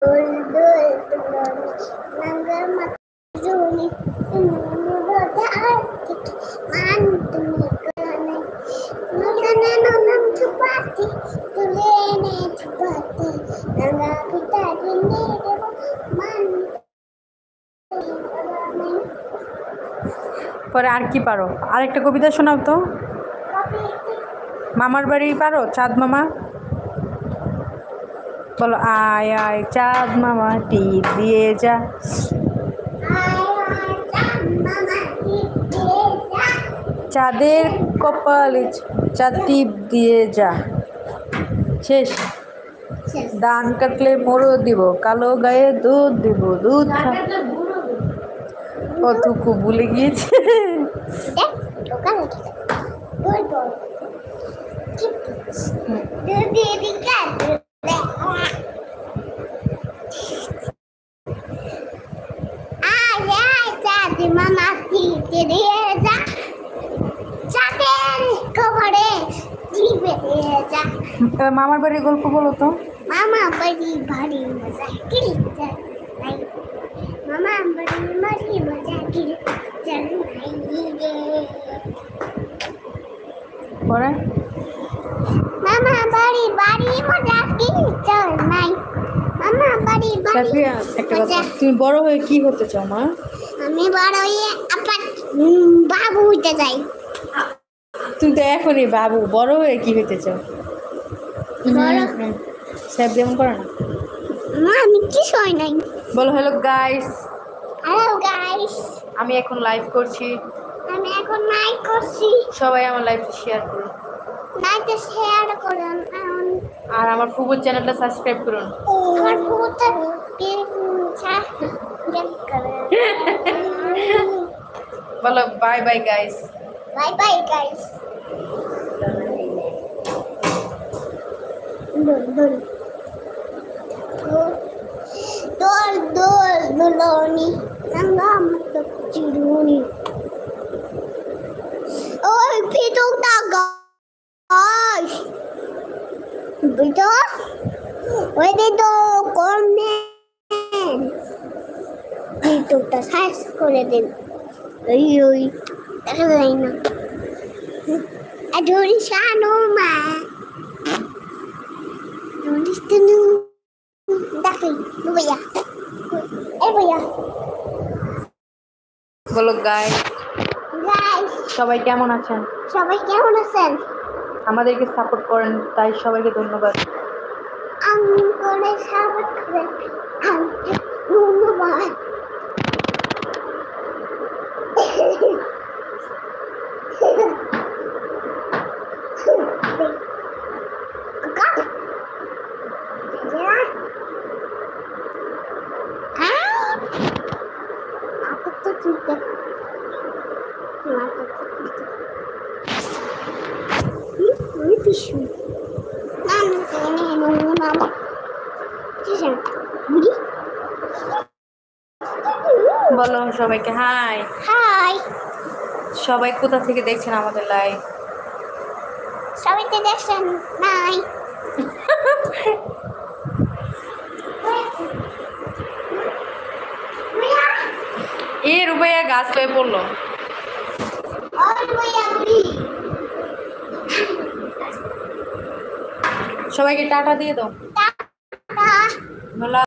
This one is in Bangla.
পরে আর কি পারো? আরেকটা কবিতা শোনাও তো। মামার বাড়ি পারো? চাঁদ মামা বলো। আয় আয় চাঁদ মামা টিপ দিয়ে যা। চাঁদের কপালে চাঁদ টিপ দিয়ে যা। শেষ। ধান কাটলে মোড়ো দিব, কালো গায়ে দুধ দিব, দুধ কতটুকু ভুলে গিয়েছে। মামার বাড়ির গল্প বলো তো। মামা বাড়ি ভারী মজা মামা বাড়ি ভারী মজা পরে মামা বাড়ি মজা চল নাই মামা বাড়ি একটা কথা, তুমি বড় হয়ে কি হতে চাও মা? আমি বড় হয়ে আবার বাবু হইতে চাই। তুমি তো এখনই বাবু, বড় হয়ে কি হতে চাও? স্যার যেমন করো না। আমি কিছু হয় নাই। বলো হ্যালো গাইস। হ্যালো গাইস, আমি এখন লাইভ করছি। আমি এখন লাইভ করছি। সবাই আমার লাইভটা শেয়ার করুন। লাইভটা শেয়ার করুন আর আমার ফুবুর চ্যানেলটা সাবস্ক্রাইব করুন। আমার ফুবুরটা সাবস্ক্রাইব করুন। বলো bye bye guys. Bye bye guys. দোল দোল দুলনি নাঙ্গা মত চিরুনি ওই ভিডিওটা গাইস ভিডিও ওই ভিডিও কমেন্ট ভিডিওটা সার্চ করে দিন। ওই ওই দেখা যায় না আদুরি শানো মা Dunu দেখি ভাইয়া ভাইয়া বলো গাইস। গাইস সবাই কেমন আছেন? সবাই কেমন আছেন? আমাদেরকে সাপোর্ট করেন, তাই সবাইকে ধন্যবাদ। আমি করে সাপোর্ট করেন, ধন্যবাদ। বলো সবাইকে হাই। হাই, সবাই কোথা থেকে দেখছেন আমাদের লাইভ? সবাই তো দেখছেন নাই। এ রুবাইয়া গাছ হয়ে পড়লো। সবাইকে টাটা দিয়ে দাও। টাটা।